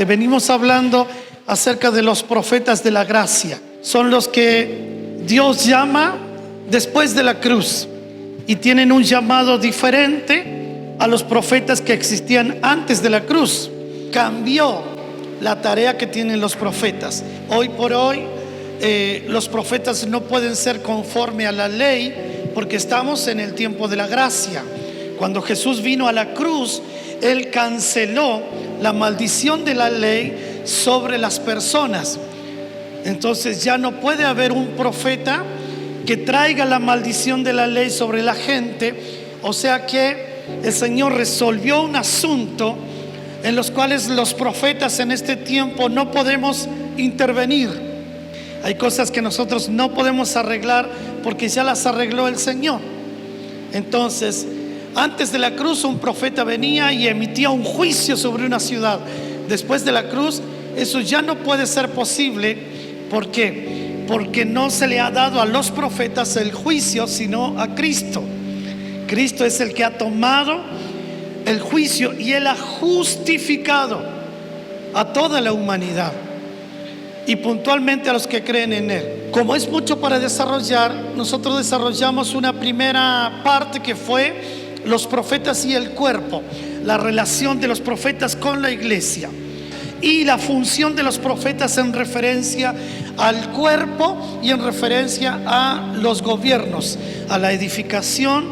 Te venimos hablando acerca de los profetas de la gracia. Son los que Dios llama después de la cruz y tienen un llamado diferente a los profetas que existían antes de la cruz. Cambió la tarea que tienen los profetas. Hoy por hoy los profetas no pueden ser conforme a la ley porque estamos en el tiempo de la gracia. Cuando Jesús vino a la cruz, Él canceló la maldición de la ley sobre las personas. Entonces ya no puede haber un profeta que traiga la maldición de la ley sobre la gente. O sea que el Señor resolvió un asunto en los cuales los profetas en este tiempo no podemos intervenir. Hay cosas que nosotros no podemos arreglar porque ya las arregló el Señor. Entonces, antes de la cruz un profeta venía y emitía un juicio sobre una ciudad. Después de la cruz eso ya no puede ser posible. ¿Por qué? Porque no se le ha dado a los profetas el juicio, sino a Cristo. Cristo es el que ha tomado el juicio y Él ha justificado a toda la humanidad y puntualmente a los que creen en Él. Como es mucho para desarrollar, nosotros desarrollamos una primera parte que fue los profetas y el cuerpo, la relación de los profetas con la iglesia y la función de los profetas en referencia al cuerpo y en referencia a los gobiernos, a la edificación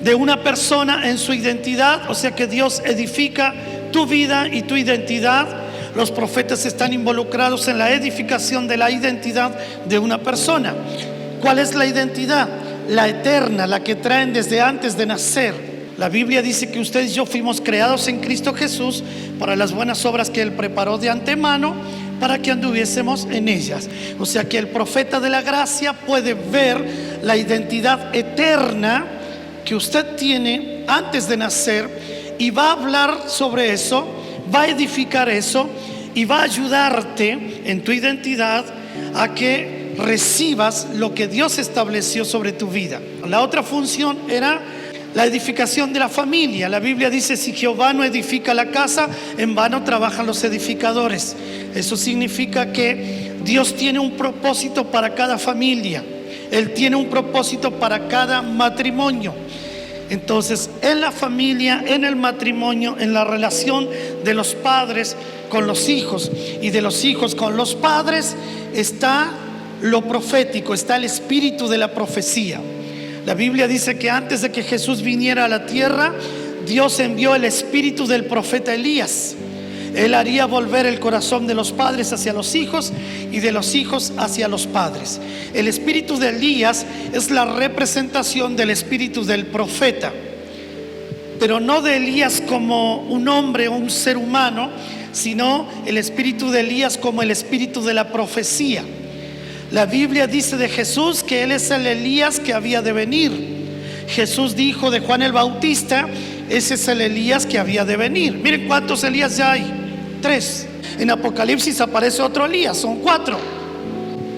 de una persona en su identidad. O sea que Dios edifica tu vida y tu identidad. Los profetas están involucrados en la edificación de la identidad de una persona. ¿Cuál es la identidad? La eterna, la que traen desde antes de nacer. La Biblia dice que ustedes y yo fuimos creados en Cristo Jesús para las buenas obras que Él preparó de antemano para que anduviésemos en ellas. O sea que el profeta de la gracia puede ver la identidad eterna que usted tiene antes de nacer y va a hablar sobre eso, va a edificar eso y va a ayudarte en tu identidad a que recibas lo que Dios estableció sobre tu vida. La otra función era la edificación de la familia. La Biblia dice: si Jehová no edifica la casa, en vano trabajan los edificadores. Eso significa que Dios tiene un propósito para cada familia. Él tiene un propósito para cada matrimonio. Entonces, en la familia, en el matrimonio, en la relación de los padres con los hijos y de los hijos con los padres, está lo profético, está el espíritu de la profecía. La Biblia dice que antes de que Jesús viniera a la tierra, Dios envió el espíritu del profeta Elías. Él haría volver el corazón de los padres hacia los hijos y de los hijos hacia los padres. El espíritu de Elías es la representación del espíritu del profeta, pero no de Elías como un hombre o un ser humano, sino el espíritu de Elías como el espíritu de la profecía. La Biblia dice de Jesús que Él es el Elías que había de venir. Jesús dijo de Juan el Bautista: ese es el Elías que había de venir. Miren cuántos Elías ya hay: 3. En Apocalipsis aparece otro Elías, son 4.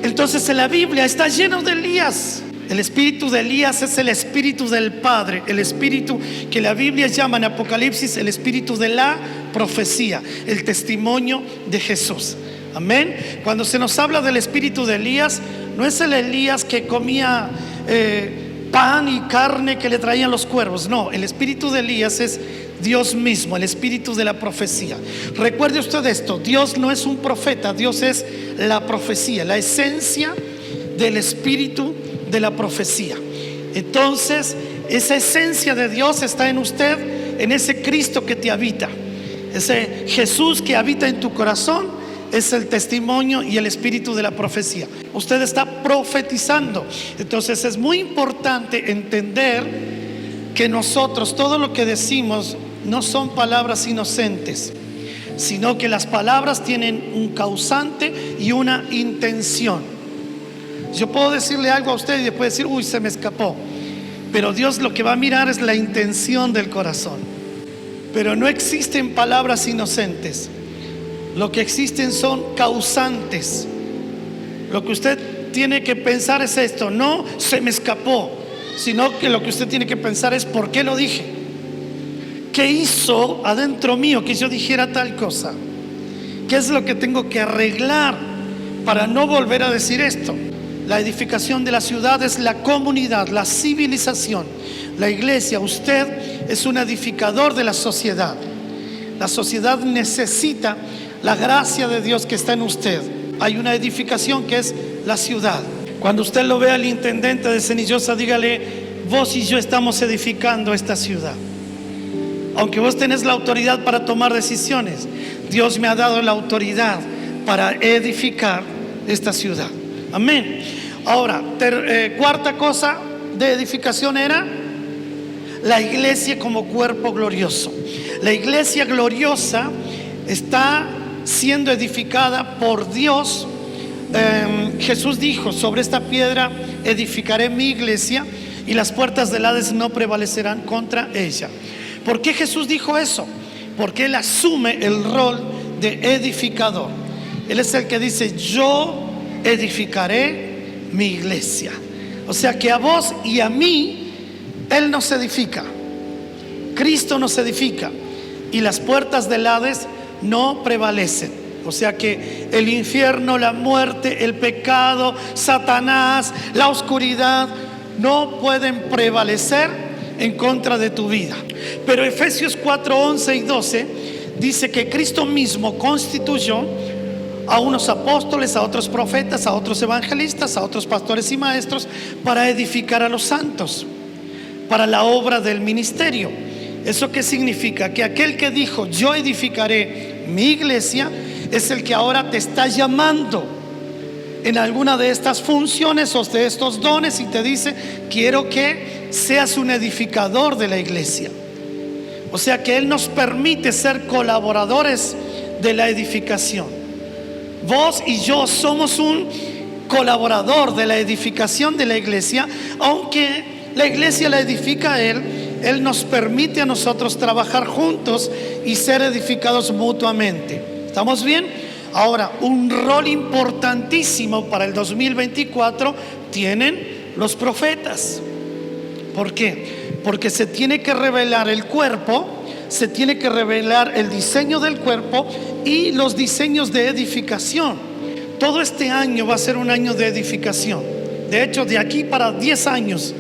Entonces en la Biblia está lleno de Elías. El espíritu de Elías es el espíritu del Padre, el espíritu que la Biblia llama en Apocalipsis el espíritu de la profecía, el testimonio de Jesús. Amén. Cuando se nos habla del espíritu de Elías, no es el Elías que comía pan y carne que le traían los cuervos. No, el espíritu de Elías es Dios mismo, el espíritu de la profecía. Recuerde usted esto: Dios no es un profeta, Dios es la profecía, la esencia del espíritu de la profecía. Entonces, esa esencia de Dios está en usted, en ese Cristo que te habita, ese Jesús que habita en tu corazón. Es el testimonio y el espíritu de la profecía. Usted está profetizando. Entonces es muy importante entender que nosotros, todo lo que decimos no son palabras inocentes, sino que las palabras tienen un causante y una intención. Yo puedo decirle algo a usted y después decir: uy, se me escapó. Pero Dios lo que va a mirar es la intención del corazón. Pero no existen palabras inocentes. Lo que existen son causantes. Lo que usted tiene que pensar es esto: no se me escapó, sino que lo que usted tiene que pensar es: ¿por qué lo dije? ¿Qué hizo adentro mío que yo dijera tal cosa? ¿Qué es lo que tengo que arreglar para no volver a decir esto? La edificación de la ciudad es la comunidad, la civilización. La iglesia, usted es un edificador de la sociedad. La sociedad necesita la gracia de Dios que está en usted. Hay una edificación que es la ciudad. Cuando usted lo ve al intendente de Cenillosa, dígale: vos y yo estamos edificando esta ciudad. Aunque vos tenés la autoridad para tomar decisiones, Dios me ha dado la autoridad para edificar esta ciudad. Amén. Ahora, cuarta cosa de edificación era la iglesia como cuerpo glorioso. La iglesia gloriosa está siendo edificada por Dios. Jesús dijo: sobre esta piedra edificaré mi iglesia y las puertas del Hades no prevalecerán contra ella. ¿Por qué Jesús dijo eso? Porque Él asume el rol de edificador. Él es el que dice: yo edificaré mi iglesia. O sea que a vos y a mí Él nos edifica, Cristo nos edifica, y las puertas del Hades no prevalecen. O sea que el infierno, la muerte, el pecado, Satanás, la oscuridad no pueden prevalecer en contra de tu vida. Pero Efesios 4, 11 y 12 dice que Cristo mismo constituyó a unos apóstoles, a otros profetas, a otros evangelistas, a otros pastores y maestros, para edificar a los santos, para la obra del ministerio. ¿Eso qué significa? Que aquel que dijo: yo edificaré mi iglesia, es el que ahora te está llamando en alguna de estas funciones o de estos dones y te dice: quiero que seas un edificador de la iglesia. O sea que Él nos permite ser colaboradores de la edificación. Vos y yo somos un colaborador de la edificación de la iglesia. Aunque la iglesia la edifica Él, Él nos permite a nosotros trabajar juntos y ser edificados mutuamente. ¿Estamos bien? Ahora, un rol importantísimo para el 2024 tienen los profetas. ¿Por qué? Porque se tiene que revelar el cuerpo, se tiene que revelar el diseño del cuerpo y los diseños de edificación. Todo este año va a ser un año de edificación. De hecho, de aquí para 10 años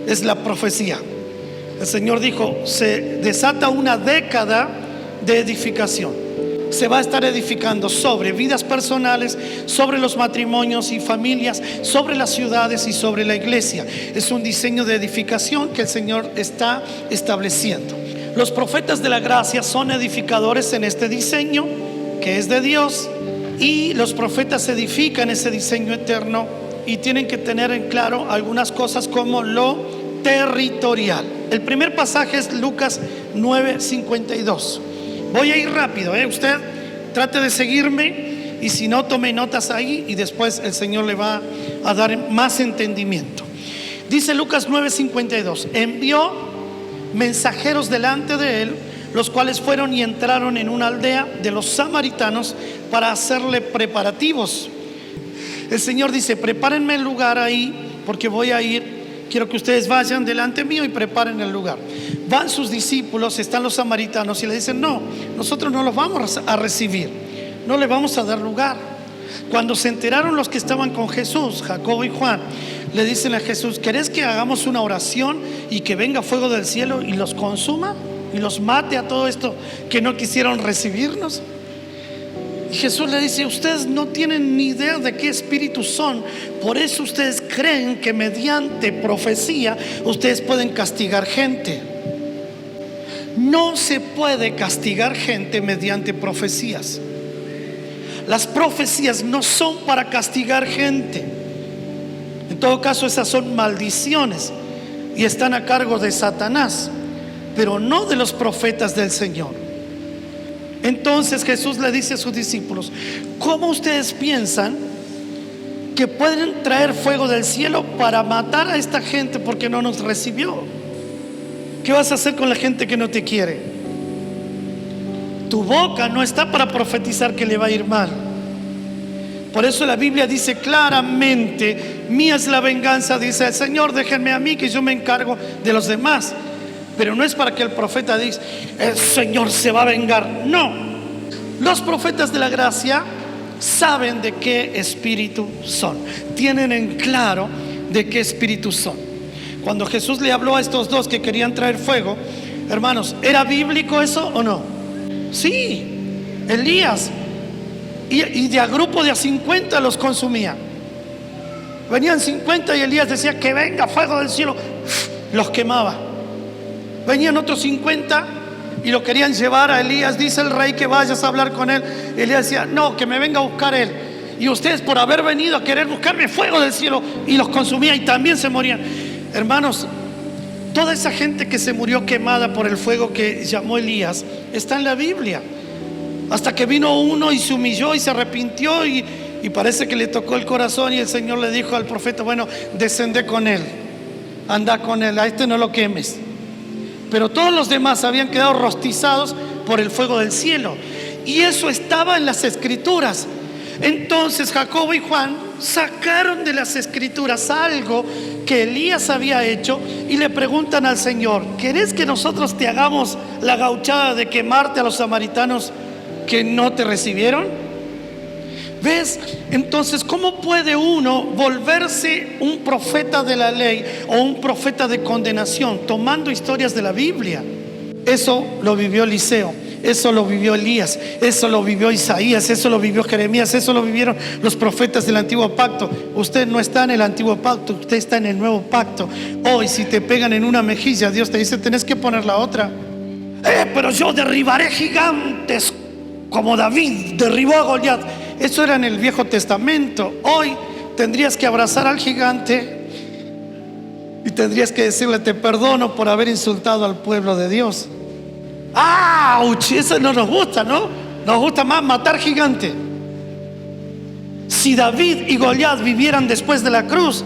es la profecía. El Señor dijo: se desata una década de edificación. Se va a estar edificando sobre vidas personales, sobre los matrimonios y familias, sobre las ciudades y sobre la iglesia. Es un diseño de edificación que el Señor está estableciendo. Los profetas de la gracia son edificadores en este diseño que es de Dios, y los profetas edifican ese diseño eterno y tienen que tener en claro algunas cosas como lo territorial. El primer pasaje es Lucas 9:52. Voy a ir rápido, usted trate de seguirme, y si no, tome notas ahí y después el Señor le va a dar más entendimiento. Dice Lucas 9:52: envió mensajeros delante de él, los cuales fueron y entraron en una aldea de los samaritanos para hacerle preparativos. El Señor dice: prepárenme el lugar ahí, porque voy a ir. Quiero que ustedes vayan delante mío y preparen el lugar. Van sus discípulos, están los samaritanos, y le dicen: no, nosotros no los vamos a recibir, no le vamos a dar lugar. Cuando se enteraron los que estaban con Jesús, Jacobo y Juan, le dicen a Jesús: ¿querés que hagamos una oración y que venga fuego del cielo y los consuma y los mate a todo esto que no quisieron recibirnos? Y Jesús le dice: ustedes no tienen ni idea de qué espíritus son, por eso ustedes creen que mediante profecía ustedes pueden castigar gente. No se puede castigar gente mediante profecías. Las profecías no son para castigar gente. En todo caso, esas son maldiciones y están a cargo de Satanás, pero no de los profetas del Señor. Entonces Jesús le dice a sus discípulos: ¿cómo ustedes piensan que pueden traer fuego del cielo para matar a esta gente porque no nos recibió? ¿Qué vas a hacer con la gente que no te quiere? Tu boca no está para profetizar que le va a ir mal. Por eso la Biblia dice claramente: mía es la venganza, dice el Señor, déjenme a mí que yo me encargo de los demás. Pero no es para que el profeta diga: el Señor se va a vengar. No, Los profetas de la gracia saben de qué espíritu son, tienen en claro de qué espíritu son. Cuando Jesús le habló a estos dos que querían traer fuego, hermanos, ¿era bíblico eso o no? Sí, Elías, y de a grupo de a 50 los consumía. Venían 50 y Elías decía que venga fuego del cielo, los quemaba. Venían otros 50 y lo querían llevar a Elías. Dice el rey que vayas a hablar con él. Elías decía, no, que me venga a buscar él. Y ustedes por haber venido a querer buscarme fuego del cielo, y los consumía y también se morían. Hermanos, toda esa gente que se murió quemada por el fuego que llamó Elías está en la Biblia. Hasta que vino uno y se humilló y se arrepintió y parece que le tocó el corazón, y el Señor le dijo al profeta, bueno, descende con él, anda con él, a este no lo quemes. Pero todos los demás habían quedado rostizados por el fuego del cielo, y eso estaba en las escrituras. Entonces Jacobo y Juan sacaron de las escrituras algo que Elías había hecho y le preguntan al Señor, ¿querés que nosotros te hagamos la gauchada de quemarte a los samaritanos que no te recibieron? ¿Ves? Entonces, ¿cómo puede uno volverse un profeta de la ley o un profeta de condenación tomando historias de la Biblia? Eso lo vivió Eliseo, eso lo vivió Elías, eso lo vivió Isaías, eso lo vivió Jeremías, eso lo vivieron los profetas del antiguo pacto. Usted no está en el antiguo pacto, usted está en el nuevo pacto. Hoy si te pegan en una mejilla, Dios te dice, tenés que poner la otra. Pero yo derribaré gigantes como David derribó a Goliat. Eso era en el Viejo Testamento. Hoy tendrías que abrazar al gigante y tendrías que decirle, te perdono por haber insultado al pueblo de Dios. ¡Auch! Eso no nos gusta, ¿no? Nos gusta más matar gigante. Si David y Goliat vivieran después de la cruz,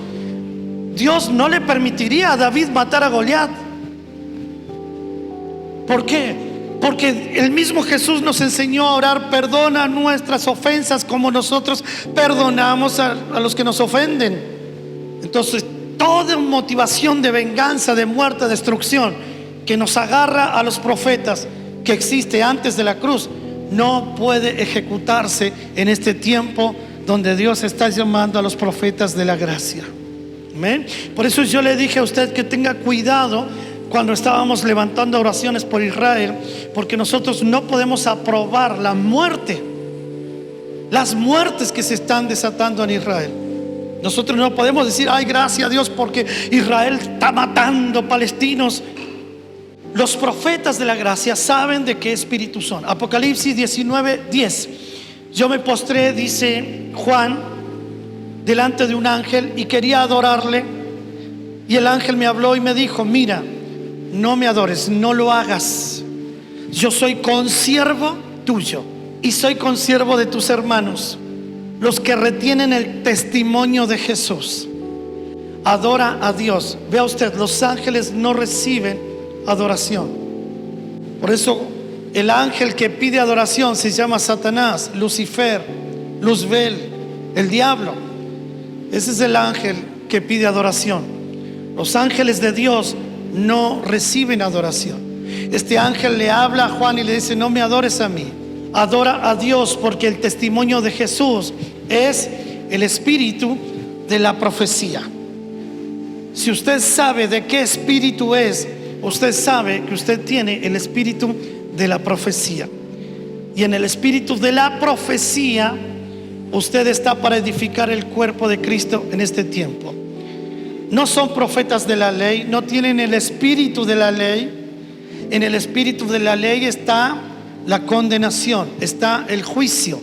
Dios no le permitiría a David matar a Goliat. ¿Por qué? Porque el mismo Jesús nos enseñó a orar, perdona nuestras ofensas como nosotros perdonamos a los que nos ofenden. Entonces, toda motivación de venganza, de muerte, de destrucción que nos agarra a los profetas que existe antes de la cruz, no puede ejecutarse en este tiempo donde Dios está llamando a los profetas de la gracia. ¿Amén? Por eso yo le dije a usted que tenga cuidado cuando estábamos levantando oraciones por Israel, porque nosotros no podemos aprobar la muerte, las muertes que se están desatando en Israel. Nosotros no podemos decir, ay, gracias a Dios porque Israel está matando palestinos. Los profetas de la gracia saben de qué espíritu son. Apocalipsis 19:10. Yo me postré, dice Juan, delante de un ángel y quería adorarle, y el ángel me habló y me dijo, mira, no me adores, no lo hagas. Yo soy consiervo tuyo y soy consiervo de tus hermanos, los que retienen el testimonio de Jesús. Adora a Dios. Vea usted, los ángeles no reciben adoración. Por eso el ángel que pide adoración se llama Satanás, Lucifer, Luzbel, el diablo. Ese es el ángel que pide adoración. Los ángeles de Dios no reciben adoración. Este ángel le habla a Juan y le dice, no me adores a mí, adora a Dios, porque el testimonio de Jesús es el espíritu de la profecía. Si usted sabe de qué espíritu es, usted sabe que usted tiene el espíritu de la profecía. Y en el espíritu de la profecía usted está para edificar el cuerpo de Cristo en este tiempo. No son profetas de la ley, no tienen el espíritu de la ley. En el espíritu de la ley está la condenación, está el juicio.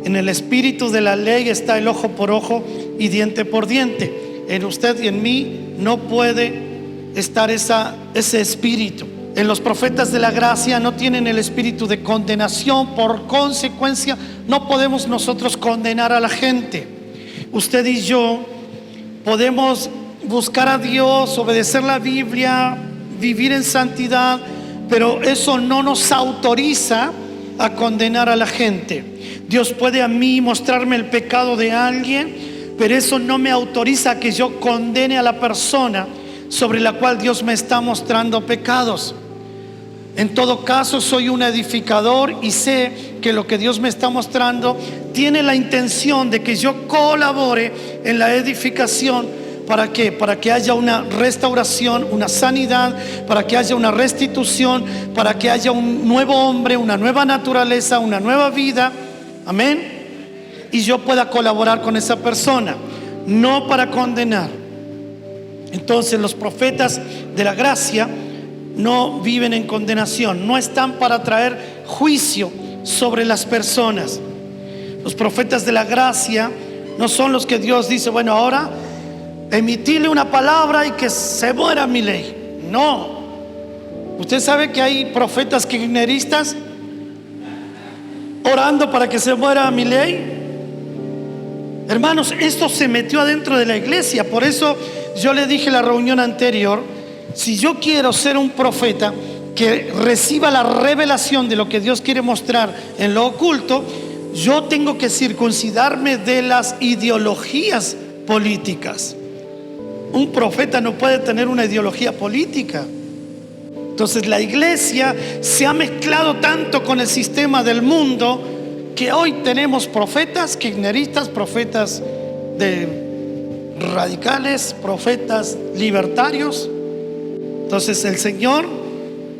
En el espíritu de la ley está el ojo por ojo y diente por diente. En usted y en mí no puede estar ese espíritu. En los profetas de la gracia no tienen el espíritu de condenación. Por consecuencia, no podemos nosotros condenar a la gente. Usted y yo podemos buscar a Dios, obedecer la Biblia, vivir en santidad, pero eso no nos autoriza a condenar a la gente. Dios puede a mí mostrarme el pecado de alguien, pero eso no me autoriza a que yo condene a la persona sobre la cual Dios me está mostrando pecados. En todo caso, soy un edificador y sé que lo que Dios me está mostrando tiene la intención de que yo colabore en la edificación. ¿Para qué? Para que haya una restauración, una sanidad, para que haya una restitución, para que haya un nuevo hombre, una nueva naturaleza, una nueva vida. Amén. Y yo pueda colaborar con esa persona, no para condenar. Entonces los profetas de la gracia no viven en condenación, no están para traer juicio sobre las personas. Los profetas de la gracia no son los que Dios dice, bueno, ahora emitirle una palabra y que se muera mi ley. No. Usted sabe que hay profetas kirchneristas orando para que se muera mi ley. Hermanos, esto se metió adentro de la iglesia. Por eso yo le dije en la reunión anterior, si yo quiero ser un profeta que reciba la revelación de lo que Dios quiere mostrar en lo oculto, yo tengo que circuncidarme de las ideologías políticas. Un profeta no puede tener una ideología política. Entonces la iglesia se ha mezclado tanto con el sistema del mundo que hoy tenemos profetas kirchneristas, profetas radicales, profetas libertarios. Entonces el Señor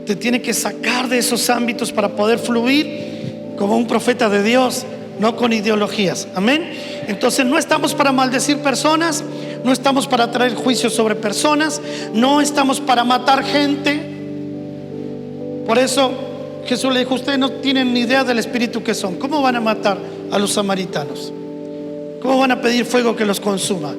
te tiene que sacar de esos ámbitos para poder fluir como un profeta de Dios, no con ideologías. Amén. Entonces no estamos para maldecir personas, no estamos para traer juicios sobre personas, no estamos para matar gente. Por eso Jesús le dijo, ustedes no tienen ni idea del espíritu que son. ¿Cómo van a matar a los samaritanos? ¿Cómo van a pedir fuego que los consuma?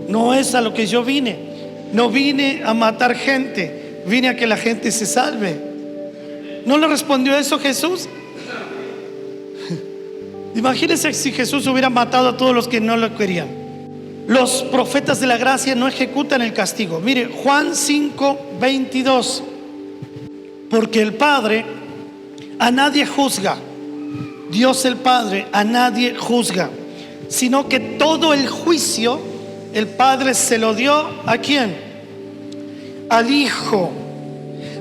No es a lo que yo vine. No vine a matar gente, vine a que la gente se salve. ¿No le respondió eso Jesús? Imagínense si Jesús hubiera matado a todos los que no lo querían. Los profetas de la gracia no ejecutan el castigo. Mire, Juan 5:22. Porque el Padre a nadie juzga. Dios el Padre a nadie juzga, sino que todo el juicio el Padre se lo dio ¿a quién? Al Hijo,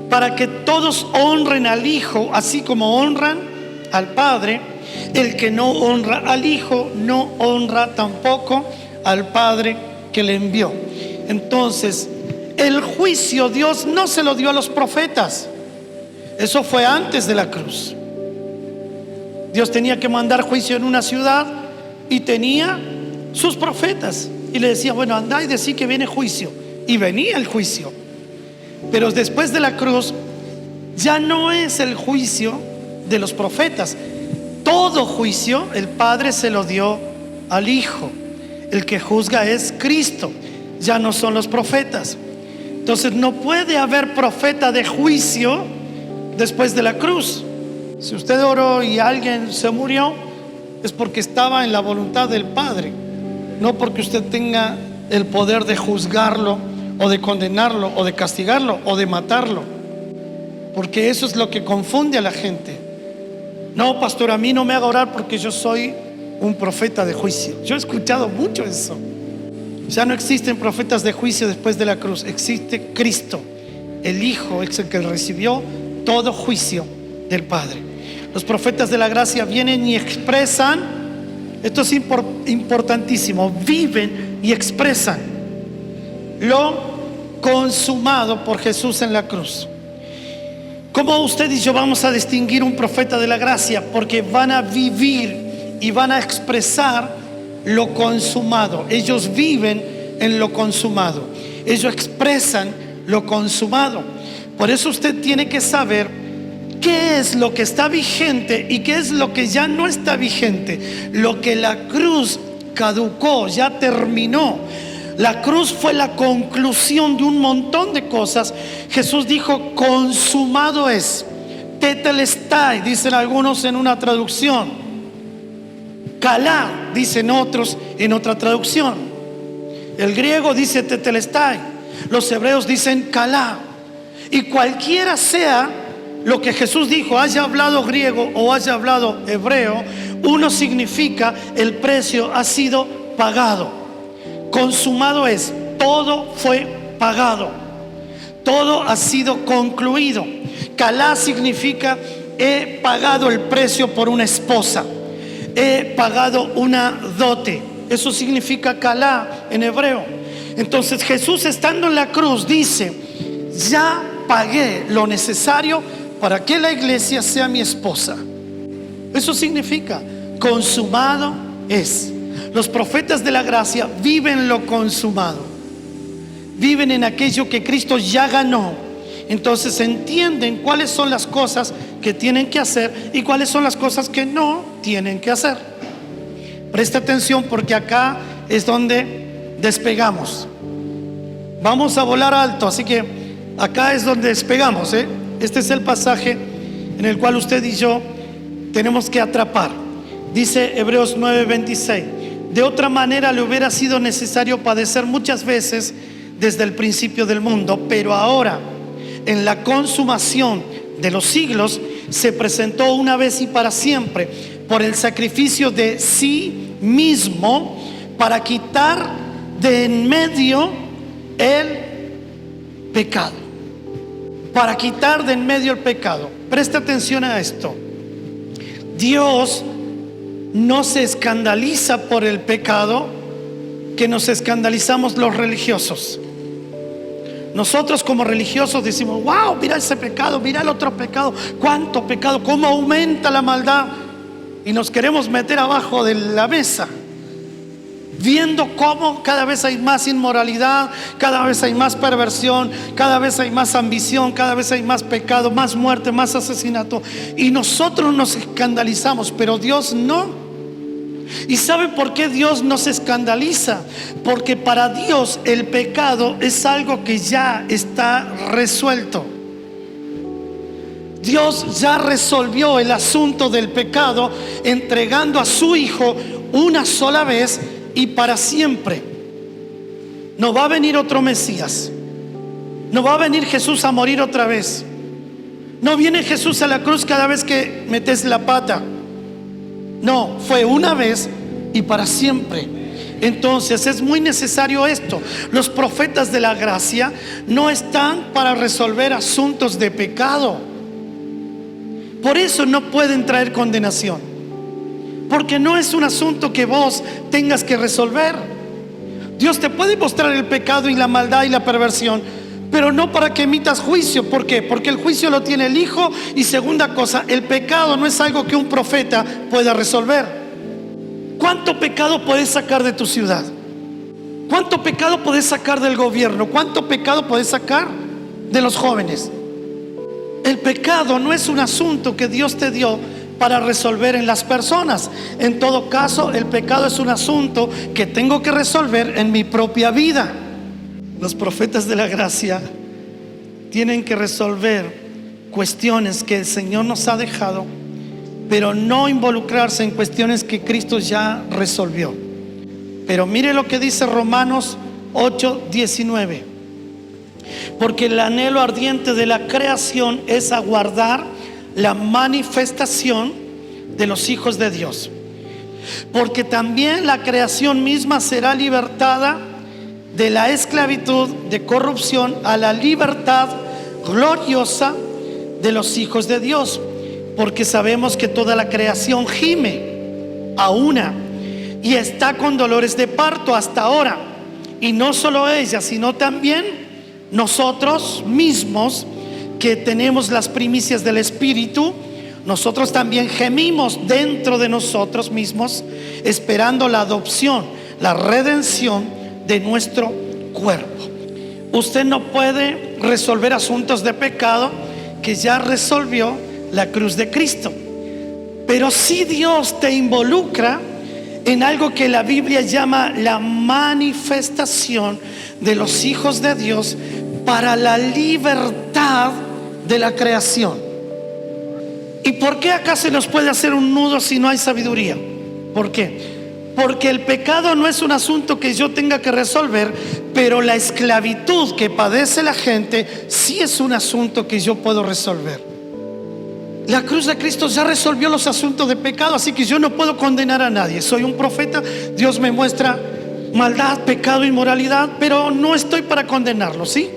para que todos honren al Hijo, así como honran al Padre. El que no honra al Hijo no honra tampoco al Padre que le envió. Entonces, el juicio Dios no se lo dio a los profetas. Eso fue antes de la cruz. Dios tenía que mandar juicio en una ciudad y tenía sus profetas. Y le decía, bueno, andá y decí que viene juicio. Y venía el juicio. Pero después de la cruz ya no es el juicio de los profetas. Todo juicio el Padre se lo dio al Hijo. El que juzga es Cristo, ya no son los profetas. Entonces no puede haber profeta de juicio después de la cruz. Si usted oró y alguien se murió, es porque estaba en la voluntad del Padre, no porque usted tenga el poder de juzgarlo o de condenarlo o de castigarlo o de matarlo, porque eso es lo que confunde a la gente. No, pastor, a mí no me haga orar porque yo soy un profeta de juicio. Yo he escuchado mucho eso. Ya no existen profetas de juicio después de la cruz. Existe Cristo, el Hijo, es el que recibió todo juicio del Padre. Los profetas de la gracia vienen y expresan, esto es importantísimo, viven y expresan lo consumado por Jesús en la cruz. ¿Cómo usted y yo vamos a distinguir un profeta de la gracia? Porque van a vivir y van a expresar lo consumado. Ellos viven en lo consumado. Ellos expresan lo consumado. Por eso usted tiene que saber qué es lo que está vigente y qué es lo que ya no está vigente. Lo que la cruz caducó, ya terminó. La cruz fue la conclusión de un montón de cosas. Jesús dijo, consumado es. Tetelestai, dicen algunos en una traducción. Kalá, dicen otros en otra traducción. El griego dice tetelestai. Los hebreos dicen kalá. Y cualquiera sea lo que Jesús dijo, haya hablado griego o haya hablado hebreo, uno significa el precio ha sido pagado. Consumado es, todo fue pagado, todo ha sido concluido. Kalá significa he pagado el precio por una esposa, he pagado una dote. Eso significa kalá en hebreo. Entonces Jesús, estando en la cruz, dice: ya pagué lo necesario para que la iglesia sea mi esposa. Eso significa consumado es. Los profetas de la gracia viven lo consumado, viven en aquello que Cristo ya ganó. Entonces entienden cuáles son las cosas que tienen que hacer y cuáles son las cosas que no tienen que hacer. Presta atención, porque acá es donde despegamos. Vamos a volar alto, así que acá es donde despegamos, ¿eh? Este es el pasaje en el cual usted y yo tenemos que atrapar. Dice Hebreos 9:26: de otra manera le hubiera sido necesario padecer muchas veces desde el principio del mundo, pero ahora, en la consumación de los siglos, se presentó una vez y para siempre por el sacrificio de sí mismo, para quitar de en medio el pecado. Para quitar de en medio el pecado. Presta atención a esto. Dios no se escandaliza por el pecado que nos escandalizamos los religiosos. Nosotros como religiosos decimos: wow, mira ese pecado, mira el otro pecado, cuánto pecado, cómo aumenta la maldad. Y nos queremos meter abajo de la mesa, viendo cómo cada vez hay más inmoralidad, cada vez hay más perversión, cada vez hay más ambición, cada vez hay más pecado, más muerte, más asesinato. Y nosotros nos escandalizamos, pero Dios no. ¿Y sabe por qué Dios nos escandaliza? Porque para Dios el pecado es algo que ya está resuelto. Dios ya resolvió el asunto del pecado, entregando a su Hijo una sola vez y para siempre. No va a venir otro Mesías. No va a venir Jesús a morir otra vez. No viene Jesús a la cruz cada vez que metes la pata. No, fue una vez y para siempre. Entonces es muy necesario esto. Los profetas de la gracia no están para resolver asuntos de pecado. Por eso no pueden traer condenación, porque no es un asunto que vos tengas que resolver. Dios te puede mostrar el pecado y la maldad y la perversión, pero no para que emitas juicio. ¿Por qué? Porque el juicio lo tiene el Hijo. Y segunda cosa, el pecado no es algo que un profeta pueda resolver. ¿Cuánto pecado puedes sacar de tu ciudad? ¿Cuánto pecado puedes sacar del gobierno? ¿Cuánto pecado puedes sacar de los jóvenes? El pecado no es un asunto que Dios te dio para resolver en las personas. En todo caso, el pecado es un asunto que tengo que resolver en mi propia vida. Los profetas de la gracia tienen que resolver cuestiones que el Señor nos ha dejado, pero no involucrarse en cuestiones que Cristo ya resolvió. Pero mire lo que dice Romanos 8:19: porque el anhelo ardiente de la creación es aguardar la manifestación de los hijos de Dios, porque también la creación misma será libertada de la esclavitud de corrupción a la libertad gloriosa de los hijos de Dios. Porque sabemos que toda la creación gime a una y está con dolores de parto hasta ahora. Y no solo ella, sino también nosotros mismos, que tenemos las primicias del Espíritu, nosotros también gemimos dentro de nosotros mismos, esperando la adopción, la redención de nuestro cuerpo. Usted no puede resolver asuntos de pecado que ya resolvió la cruz de Cristo, pero si Dios te involucra en algo que la Biblia llama la manifestación de los hijos de Dios para la libertad de la creación. ¿Y por qué acá se nos puede hacer un nudo si no hay sabiduría? ¿Por qué? Porque el pecado no es un asunto que yo tenga que resolver, pero la esclavitud que padece la gente sí es un asunto que yo puedo resolver. La cruz de Cristo ya resolvió los asuntos de pecado, así que yo no puedo condenar a nadie. Soy un profeta, Dios me muestra maldad, pecado, inmoralidad, pero no estoy para condenarlo, ¿sí?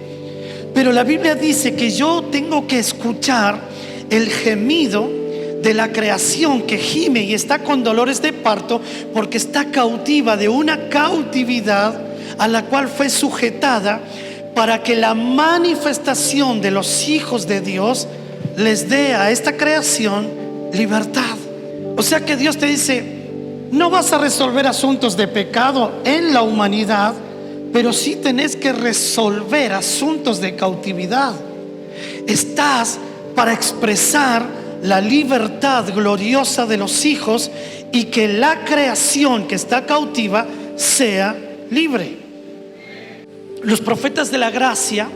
Pero la Biblia dice que yo tengo que escuchar el gemido de la creación que gime y está con dolores de parto porque está cautiva de una cautividad a la cual fue sujetada para que la manifestación de los hijos de Dios les dé a esta creación libertad. O sea que Dios te dice: no vas a resolver asuntos de pecado en la humanidad, pero sí tenés que resolver asuntos de cautividad. Estás para expresar la libertad gloriosa de los hijos y que la creación que está cautiva sea libre. Los profetas de la gracia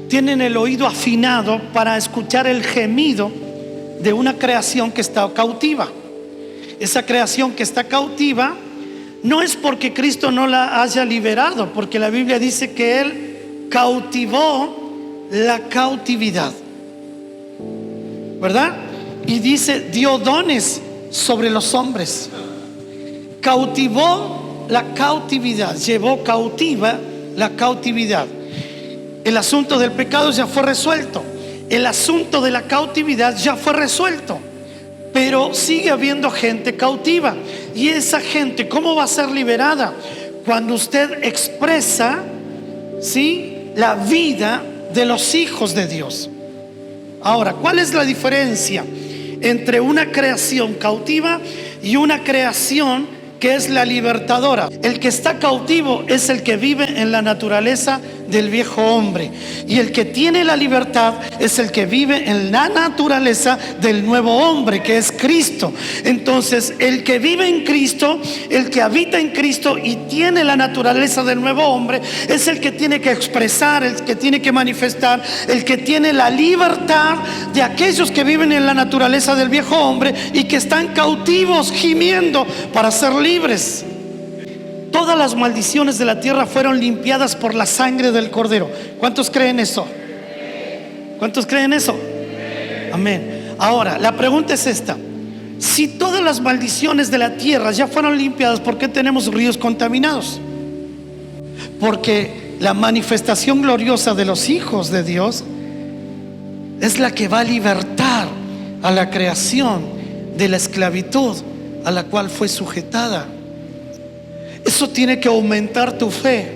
tienen el oído afinado para escuchar el gemido de una creación que está cautiva. Esa creación que está cautiva no es porque Cristo no la haya liberado, porque la Biblia dice que Él cautivó la cautividad, ¿verdad? Y dice: dio dones sobre los hombres. Cautivó la cautividad, llevó cautiva la cautividad. El asunto del pecado ya fue resuelto, el asunto de la cautividad ya fue resuelto, pero sigue habiendo gente cautiva. Y esa gente, ¿cómo va a ser liberada? Cuando usted expresa, ¿sí?, la vida de los hijos de Dios. Ahora, ¿cuál es la diferencia entre una creación cautiva y una creación que es la libertadora? El que está cautivo es el que vive en la naturaleza del viejo hombre, y el que tiene la libertad es el que vive en la naturaleza del nuevo hombre, que es Cristo. Entonces, el que vive en Cristo, el que habita en Cristo y tiene la naturaleza del nuevo hombre, es el que tiene que expresar, el que tiene que manifestar, el que tiene la libertad de aquellos que viven en la naturaleza del viejo hombre y que están cautivos, gimiendo para ser libres. Todas las maldiciones de la tierra fueron limpiadas por la sangre del Cordero. ¿Cuántos creen eso? ¿Cuántos creen eso? Amén. Ahora, la pregunta es esta: si todas las maldiciones de la tierra ya fueron limpiadas, ¿por qué tenemos ríos contaminados? Porque la manifestación gloriosa de los hijos de Dios es la que va a libertar a la creación de la esclavitud a la cual fue sujetada. Eso tiene que aumentar tu fe.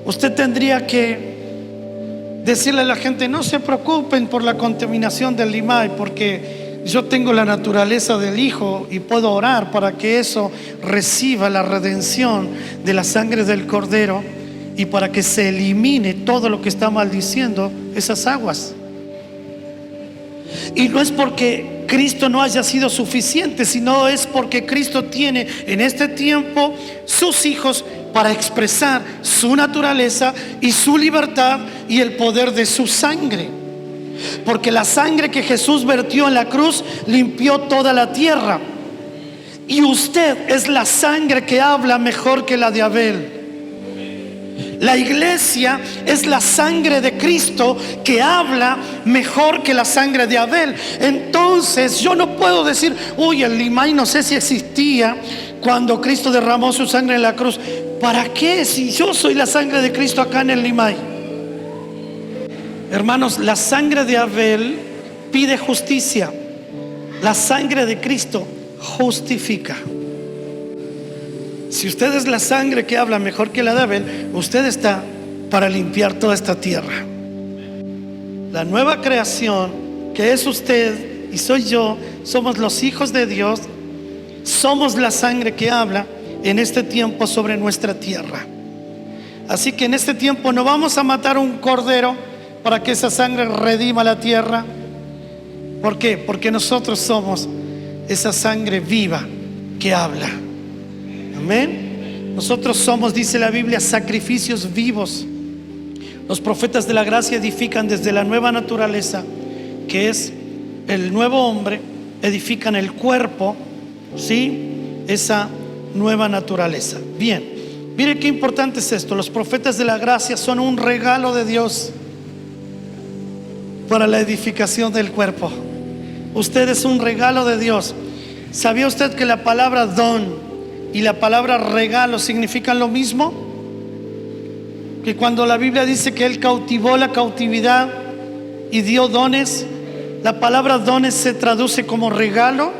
Usted tendría que decirle a la gente: no se preocupen por la contaminación del Limay, porque yo tengo la naturaleza del Hijo y puedo orar para que eso reciba la redención de la sangre del Cordero y para que se elimine todo lo que está maldiciendo esas aguas. Y no es porque Cristo no haya sido suficiente, sino es porque Cristo tiene en este tiempo sus hijos para expresar su naturaleza y su libertad y el poder de su sangre. Porque la sangre que Jesús vertió en la cruz limpió toda la tierra. Y usted es la sangre que habla mejor que la de Abel. La iglesia es la sangre de Cristo que habla mejor que la sangre de Abel. Entonces yo no puedo decir: uy, el Limay no sé si existía cuando Cristo derramó su sangre en la cruz. ¿Para qué? Si yo soy la sangre de Cristo acá en el Limay. Hermanos, la sangre de Abel pide justicia. La sangre de Cristo justifica. Si usted es la sangre que habla mejor que la de Abel, usted está para limpiar toda esta tierra. La nueva creación que es usted y soy yo, somos los hijos de Dios. Somos la sangre que habla en este tiempo sobre nuestra tierra. Así que en este tiempo no vamos a matar un cordero para que esa sangre redima la tierra. ¿Por qué? Porque nosotros somos esa sangre viva que habla. Amén. Nosotros somos, dice la Biblia, sacrificios vivos. Los profetas de la gracia edifican desde la nueva naturaleza, que es el nuevo hombre, edifican el cuerpo, ¿sí? Esa nueva naturaleza. Bien, mire qué importante es esto. Los profetas de la gracia son un regalo de Dios para la edificación del cuerpo. Usted es un regalo de Dios. ¿Sabía usted que la palabra don y la palabra regalo significan lo mismo? Que cuando la Biblia dice que Él cautivó la cautividad y dio dones, La palabra dones se traduce como regalo.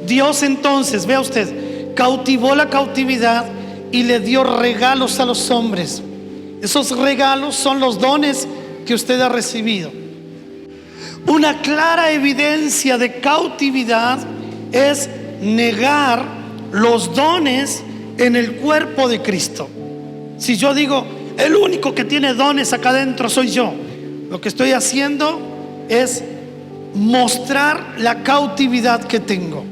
Dios entonces, vea usted, cautivó la cautividad y le dio regalos a los hombres. Esos regalos son los dones que usted ha recibido. Una clara evidencia de cautividad es negar los dones en el cuerpo de Cristo. Si yo digo, el único que tiene dones acá adentro soy yo, lo que estoy haciendo es mostrar la cautividad que tengo.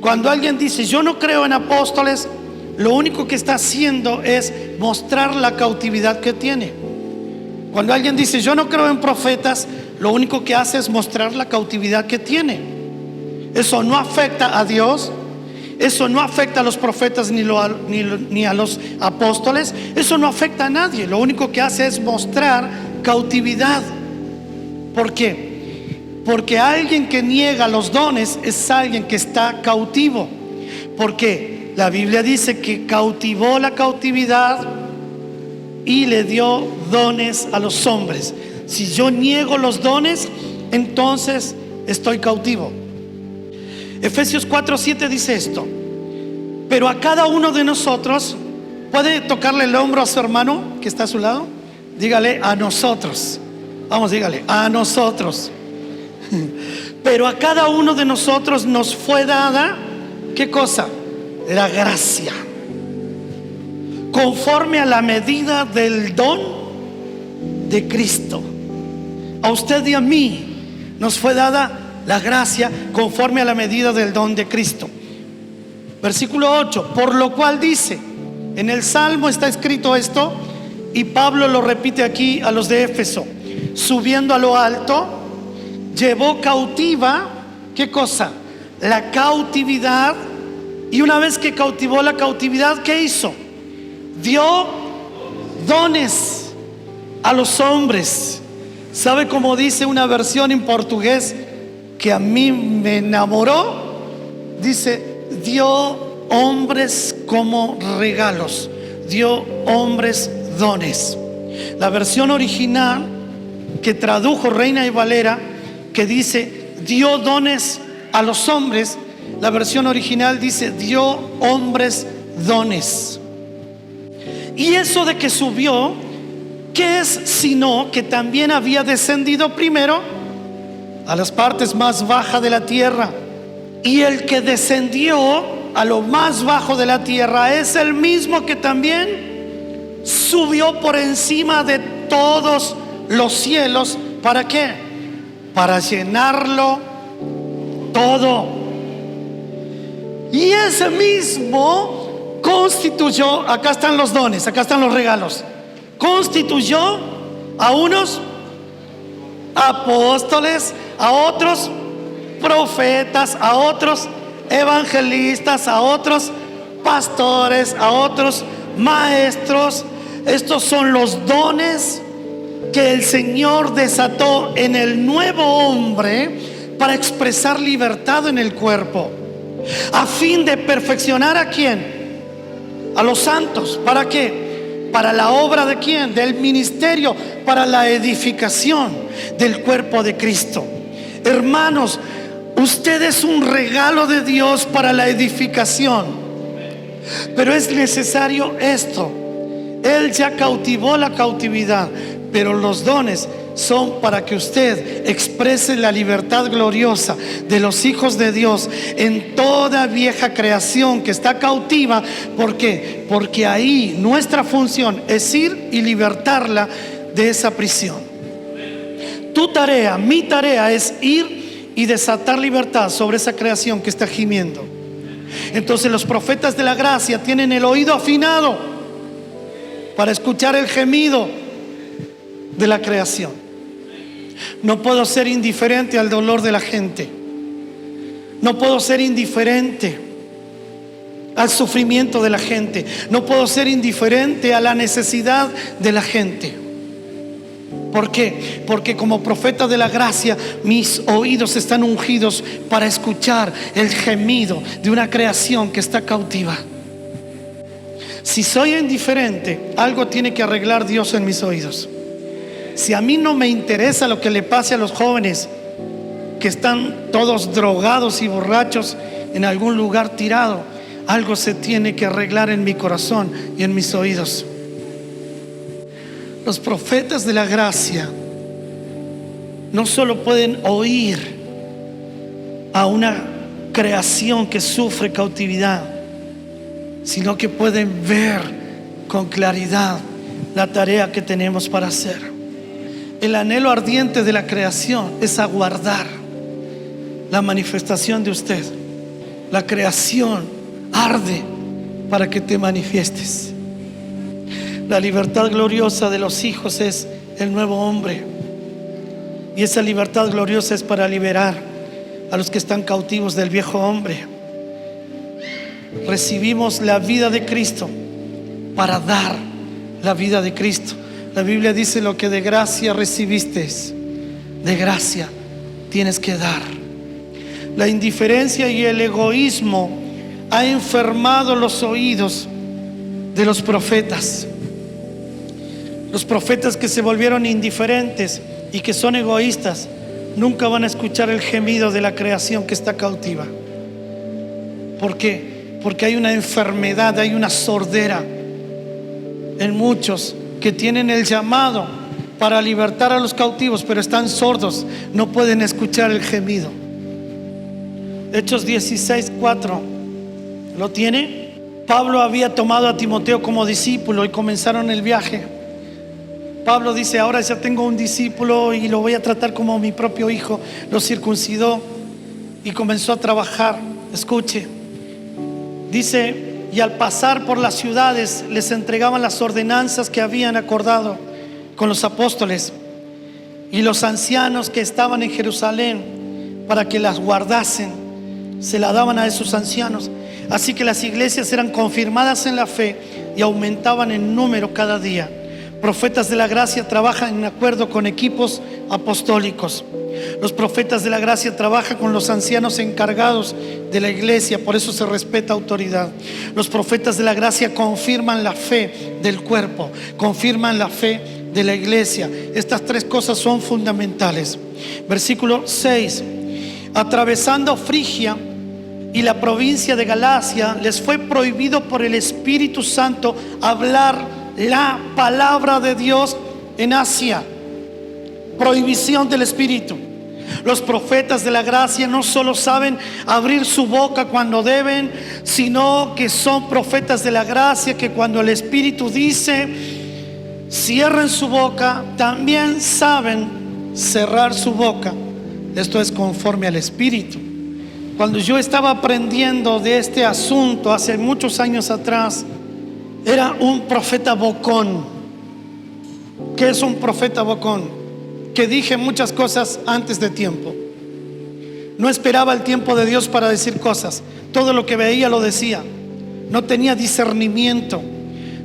Cuando alguien dice, yo no creo en apóstoles, lo único que está haciendo es mostrar la cautividad que tiene. Cuando alguien dice, yo no creo en profetas, lo único que hace es mostrar la cautividad que tiene. Eso no afecta a Dios. Eso no afecta a los profetas ni a los apóstoles. Eso no afecta a nadie. Lo único que hace es mostrar cautividad. ¿Por qué? Porque alguien que niega los dones es alguien que está cautivo. Porque la Biblia dice que cautivó la cautividad y le dio dones a los hombres. Si yo niego los dones, entonces estoy cautivo. Efesios 4:7 dice esto: pero a cada uno de nosotros, ¿puede tocarle el hombro a su hermano que está a su lado? Dígale, a nosotros. Vamos, dígale, a nosotros. Pero a cada uno de nosotros nos fue dada, ¿qué cosa? La gracia, conforme a la medida del don de Cristo. A usted y a mí nos fue dada la gracia conforme a la medida del don de Cristo. Versículo 8, por lo cual dice, en el Salmo está escrito esto, y Pablo lo repite aquí a los de Éfeso: subiendo a lo alto, llevó cautiva, ¿qué cosa? La cautividad. Y una vez que cautivó la cautividad, ¿qué hizo? Dio dones a los hombres. ¿Sabe cómo dice una versión en portugués que a mí me enamoró? Dice, dio hombres como regalos, dio hombres dones. La versión original que tradujo Reina y Valera, que dice dio dones a los hombres, la versión original dice dio hombres dones. Y eso de que subió, ¿qué es sino que también había descendido primero a las partes más bajas de la tierra? Y el que descendió a lo más bajo de la tierra es el mismo que también subió por encima de todos los cielos. ¿Para qué? Para llenarlo todo. Y ese mismo constituyó, acá están los dones, acá están los regalos, constituyó a unos apóstoles, a otros profetas, a otros evangelistas, a otros pastores, a otros maestros. Estos son los dones que el Señor desató en el nuevo hombre para expresar libertad en el cuerpo, a fin de perfeccionar ¿a quién? A los santos. ¿Para qué? Para la obra de quién? Del ministerio, para la edificación del cuerpo de Cristo. Hermanos, usted es un regalo de Dios para la edificación. Pero es necesario esto. Él ya cautivó la cautividad, pero los dones son para que usted exprese la libertad gloriosa de los hijos de Dios en toda vieja creación que está cautiva. ¿Por qué? Porque ahí nuestra función es ir y libertarla de esa prisión. Tu tarea, mi tarea es ir y desatar libertad sobre esa creación que está gimiendo. Entonces los profetas de la gracia tienen el oído afinado para escuchar el gemido de la creación. No puedo ser indiferente al dolor de la gente. No puedo ser indiferente al sufrimiento de la gente. No puedo ser indiferente a la necesidad de la gente. ¿Por qué? Porque como profeta de la gracia, mis oídos están ungidos para escuchar el gemido de una creación que está cautiva. Si soy indiferente, algo tiene que arreglar Dios en mis oídos. si a mí no me interesa lo que le pase a los jóvenes que están todos drogados y borrachos en algún lugar tirado, algo se tiene que arreglar en mi corazón y en mis oídos. Los profetas de la gracia no solo pueden oír a una creación que sufre cautividad, sino que pueden ver con claridad la tarea que tenemos para hacer. El anhelo ardiente de la creación es aguardar la manifestación de usted. La creación arde para que te manifiestes. La libertad gloriosa de los hijos es el nuevo hombre, y esa libertad gloriosa es para liberar a los que están cautivos del viejo hombre. Recibimos la vida de Cristo para dar la vida de Cristo. La Biblia dice: lo que de gracia recibiste, de gracia tienes que dar. La indiferencia y el egoísmo ha enfermado los oídos de los profetas. Los profetas que se volvieron indiferentes y que son egoístas nunca van a escuchar el gemido de la creación que está cautiva. ¿Por qué? Porque hay una enfermedad, hay una sordera en muchos que tienen el llamado para libertar a los cautivos, pero están sordos, no pueden escuchar el gemido. Hechos 16:4, ¿lo tiene? Pablo había tomado a Timoteo como discípulo y comenzaron el viaje. Pablo dice: ahora ya tengo un discípulo y lo voy a tratar como mi propio hijo. Lo circuncidó y comenzó a trabajar. Escuche, dice: y al pasar por las ciudades les entregaban las ordenanzas que habían acordado con los apóstoles y los ancianos que estaban en Jerusalén para que las guardasen. Se la daban a esos ancianos. Así que las iglesias eran confirmadas en la fe y aumentaban en número cada día. Profetas de la gracia trabajan en acuerdo con equipos apostólicos. Los profetas de la gracia trabajan con los ancianos encargados de la iglesia, por eso se respeta autoridad. Los profetas de la gracia confirman la fe del cuerpo, confirman la fe de la iglesia. Estas tres cosas son fundamentales. Versículo 6: atravesando Frigia y la provincia de Galacia, les fue prohibido por el Espíritu Santo hablar la palabra de Dios en Asia. Prohibición del Espíritu. Los profetas de la gracia no solo saben abrir su boca cuando deben, sino que son profetas de la gracia que cuando el Espíritu dice cierren su boca, también saben cerrar su boca. Esto es conforme al Espíritu. Cuando yo estaba aprendiendo de este asunto hace muchos años atrás, era un profeta bocón. ¿Qué es un profeta bocón? Que dije muchas cosas antes de tiempo. No esperaba el tiempo de Dios para decir cosas. Todo lo que veía lo decía. No tenía discernimiento.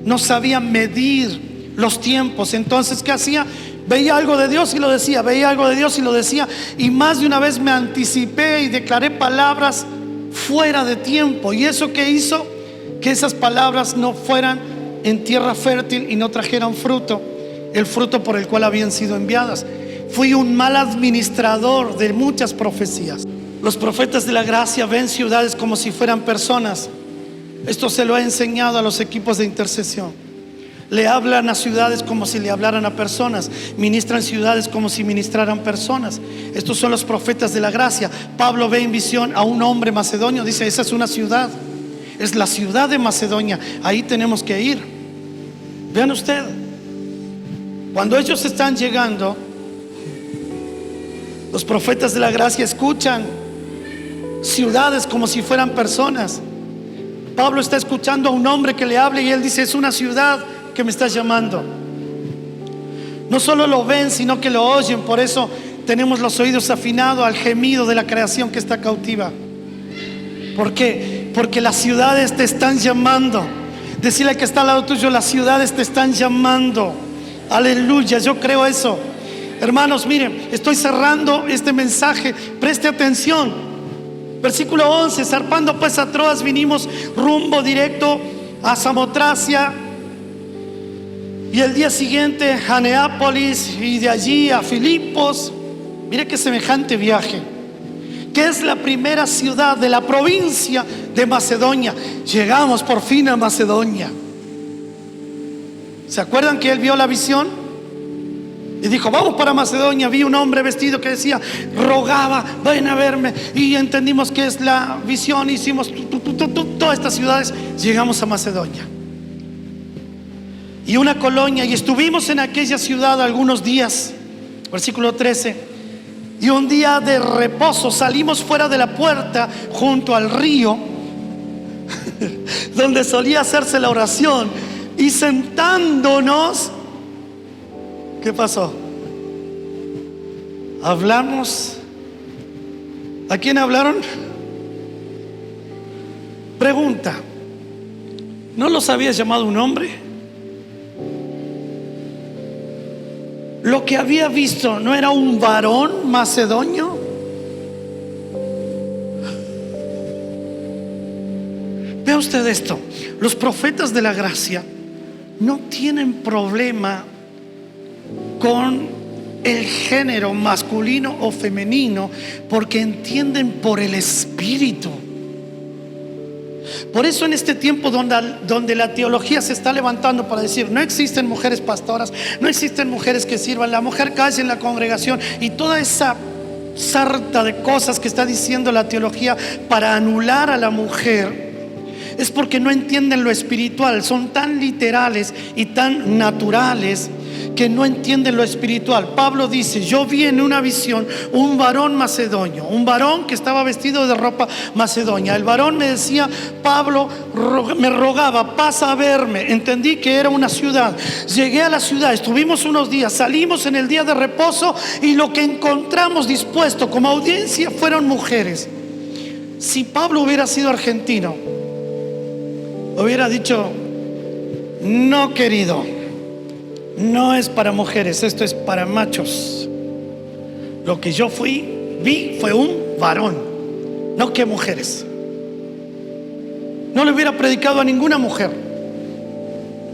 No sabía medir los tiempos. Entonces, ¿qué hacía? Veía algo de Dios y lo decía. Veía algo de Dios y lo decía. Y más de una vez me anticipé y declaré palabras fuera de tiempo. ¿Y eso qué hizo? Que esas palabras no fueran en tierra fértil y no trajeran fruto, el fruto por el cual habían sido enviadas. Fui un mal administrador de muchas profecías. Los profetas de la gracia ven ciudades como si fueran personas. Esto se lo he enseñado a los equipos de intercesión. Le hablan a ciudades como si le hablaran a personas. Ministran ciudades como si ministraran personas. Estos son los profetas de la gracia. Pablo ve en visión a un hombre macedonio. Dice: esa es una ciudad. Es la ciudad de Macedonia. Ahí tenemos que ir. Vean usted, cuando ellos están llegando, los profetas de la gracia escuchan ciudades como si fueran personas. Pablo está escuchando a un hombre que le habla y él dice: es una ciudad que me está llamando. No solo lo ven, sino que lo oyen. Por eso tenemos los oídos afinados al gemido de la creación que está cautiva. ¿Por qué? Porque las ciudades te están llamando. Decirle al que está al lado tuyo: las ciudades te están llamando. Aleluya, yo creo eso. Hermanos, miren, estoy cerrando este mensaje. Preste atención. Versículo 11: zarpando pues a Troas, vinimos rumbo directo a Samotracia. Y el día siguiente a Neápolis y de allí a Filipos. Mire qué semejante viaje, que es la primera ciudad de la provincia de Macedonia. Llegamos por fin a Macedonia. ¿Se acuerdan que él vio la visión? Y dijo, vamos para Macedonia. Vi un hombre vestido que decía, rogaba, ven a verme. Y entendimos que es la visión. Hicimos todas estas ciudades. Llegamos a Macedonia y una colonia, y estuvimos en aquella ciudad algunos días. Versículo 13. Y un día de reposo salimos fuera de la puerta junto al río donde solía hacerse la oración, y sentándonos, ¿qué pasó? Hablamos. ¿A quién hablaron? Pregunta, ¿no los había llamado un hombre? Lo que había visto, ¿no era un varón macedonio? Vea usted esto. Los profetas de la gracia no tienen problema con el género masculino o femenino, porque entienden por el Espíritu. Por eso en este tiempo donde la teología se está levantando para decir, no existen mujeres pastoras, no existen mujeres que sirvan, la mujer calla en la congregación, y toda esa sarta de cosas que está diciendo la teología para anular a la mujer, es porque no entienden lo espiritual. Son tan literales y tan naturales que no entienden lo espiritual. Pablo dice, yo vi en una visión un varón macedonio, un varón que estaba vestido de ropa macedonia. El varón me decía, Pablo, me rogaba, pasa a verme. Entendí que era una ciudad. Llegué a la ciudad, estuvimos unos días, salimos en el día de reposo, y lo que encontramos dispuesto como audiencia fueron mujeres. Si Pablo hubiera sido argentino, hubiera dicho, no, querido, no es para mujeres, esto es para machos. Lo que yo vi fue un varón, no que mujeres. No le hubiera predicado a ninguna mujer.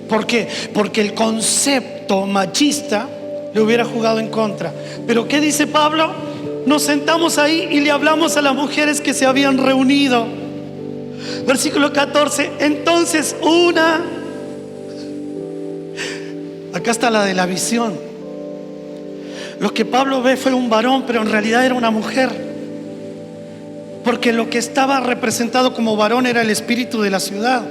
¿Por qué? Porque el concepto machista le hubiera jugado en contra. Pero ¿qué dice Pablo? Nos sentamos ahí y le hablamos a las mujeres que se habían reunido. Versículo 14. Entonces acá está la de la visión. Lo que Pablo ve fue un varón, pero en realidad era una mujer, porque lo que estaba representado como varón era el espíritu de la ciudad,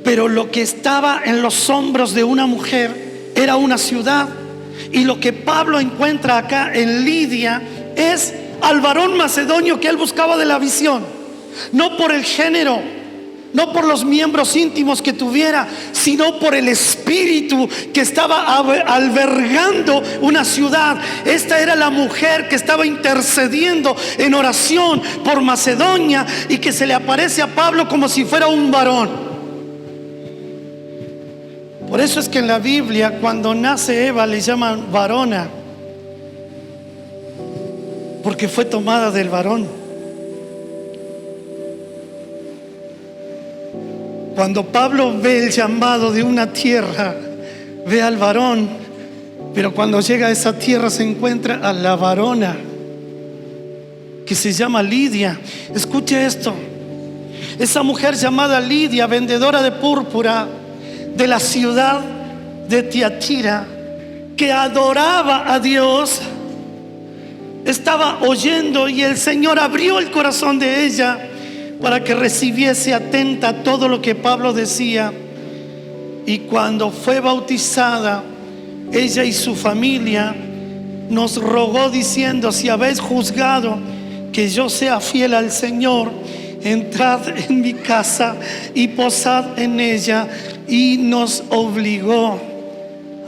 pero lo que estaba en los hombros de una mujer era una ciudad. Y lo que Pablo encuentra acá en Lidia es al varón macedonio que él buscaba de la visión, no por el género, no por los miembros íntimos que tuviera, sino por el espíritu que estaba albergando una ciudad. Esta era la mujer que estaba intercediendo en oración por Macedonia, y que se le aparece a Pablo como si fuera un varón. Por eso es que en la Biblia, cuando nace Eva, le llaman varona, porque fue tomada del varón. Cuando Pablo ve el llamado de una tierra, ve al varón, pero cuando llega a esa tierra se encuentra a la varona, que se llama Lidia. Escuche esto. Esa mujer llamada Lidia, vendedora de púrpura de la ciudad de Tiatira, que adoraba a Dios, estaba oyendo, y el Señor abrió el corazón de ella para que recibiese atenta todo lo que Pablo decía. Y cuando fue bautizada, ella y su familia, nos rogó diciendo, si habéis juzgado que yo sea fiel al Señor, entrad en mi casa y posad en ella. Y nos obligó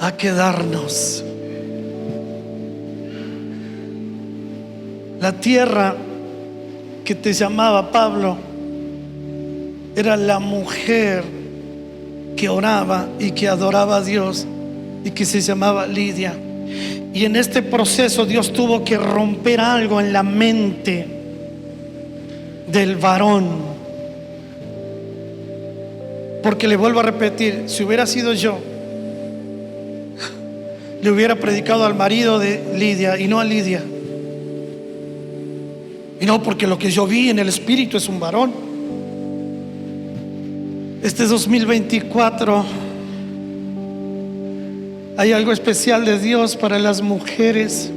a quedarnos. La tierra que te llamaba, Pablo, era la mujer que oraba y que adoraba a Dios, y que se llamaba Lidia. Y en este proceso Dios tuvo que romper algo en la mente del varón, porque le vuelvo a repetir, si hubiera sido yo, le hubiera predicado al marido de Lidia y no a Lidia. Y no, porque lo que yo vi en el espíritu es un varón. Este 2024 hay algo especial de Dios para las mujeres,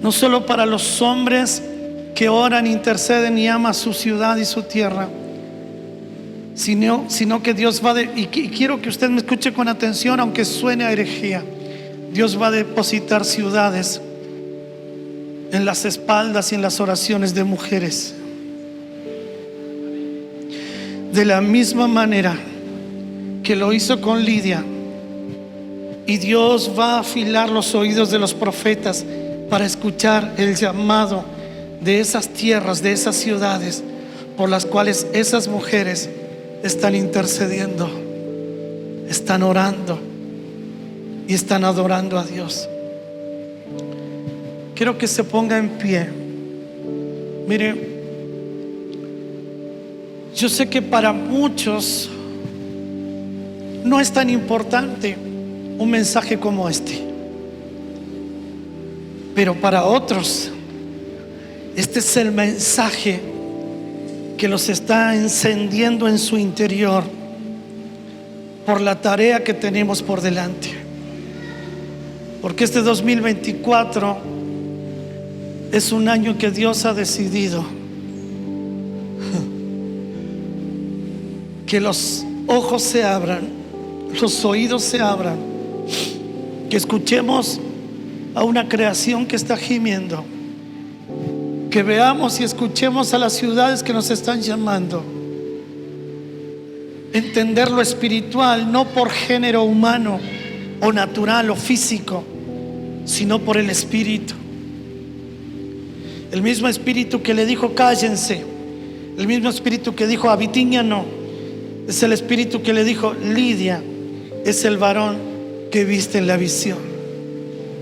no solo para los hombres que oran, interceden y aman su ciudad y su tierra, sino que Dios va y quiero que usted me escuche con atención, aunque suene a herejía. Dios va a depositar ciudades en las espaldas y en las oraciones de mujeres. De la misma manera que lo hizo con Lidia. Y Dios va a afilar los oídos de los profetas para escuchar el llamado de esas tierras, de esas ciudades por las cuales esas mujeres están intercediendo, están orando y están adorando a Dios. Quiero que se ponga en pie. Mire, yo sé que para muchos no es tan importante un mensaje como este, pero para otros este es el mensaje que los está encendiendo en su interior por la tarea que tenemos por delante. Porque este 2024 es un año que Dios ha decidido que los ojos se abran, los oídos se abran, que escuchemos a una creación que está gimiendo, que veamos y escuchemos a las ciudades que nos están llamando. Entender lo espiritual no por género humano o natural o físico, sino por el Espíritu. El mismo Espíritu que le dijo cállense, el mismo Espíritu que dijo a Bitinia no, es el Espíritu que le dijo Lidia es el varón que viste en la visión.